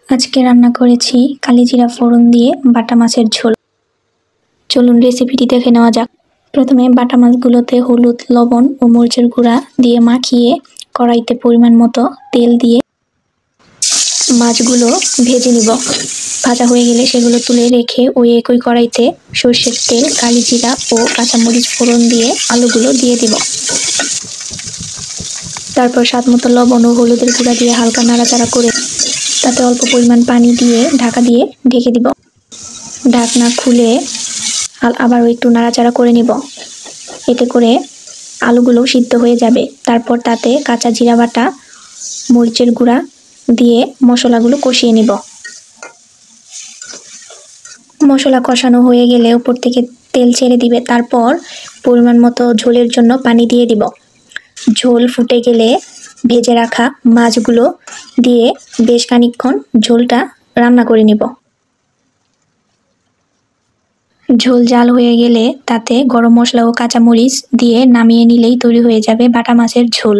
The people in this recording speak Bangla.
আজকে রান্না করেছি কালিজিরা ফোড়ন দিয়ে বাটা মাছের ঝোল। চলুন রেসিপিটি দেখে নেওয়া যাক। প্রথমে বাটা মাছগুলোতে হলুদ, লবণ ও মরিচের গুঁড়া দিয়ে মাখিয়ে কড়াইতে পরিমাণ মতো তেল দিয়ে মাছগুলো ভেজে নিব। ভাজা হয়ে গেলে সেগুলো তুলে রেখে ওই একই কড়াইতে সর্ষের তেল, কালিজিরা ও কাঁচামরিচ ফোড়ন দিয়ে আলুগুলো দিয়ে দিব। তারপর স্বাদ মতো লবণ ও হলুদের গুঁড়া দিয়ে হালকা নাড়াচাড়া করে তাতে অল্প পরিমাণ পানি দিয়ে ঢাকা দিয়ে ঢেকে দিব। ঢাকনা খুলে আবারও একটু নাড়াচাড়া করে নিব। এতে করে আলুগুলো সিদ্ধ হয়ে যাবে। তারপর তাতে কাঁচা জিরা বাটা, মরিচের গুঁড়া দিয়ে মশলাগুলো কষিয়ে নিব। মশলা কষানো হয়ে গেলে উপর থেকে তেল ছেড়ে দিবে। তারপর পরিমাণ মতো ঝোলের জন্য পানি দিয়ে দিব। ঝোল ফুটে গেলে ভেজে রাখা মাছগুলো দিয়ে বেশ খানিকক্ষণ ঝোলটা রান্না করে নিব। ঝোল জাল হয়ে গেলে তাতে গরম মশলা ও কাঁচামরিচ দিয়ে নামিয়ে নিলেই তৈরি হয়ে যাবে বাটা মাছের ঝোল।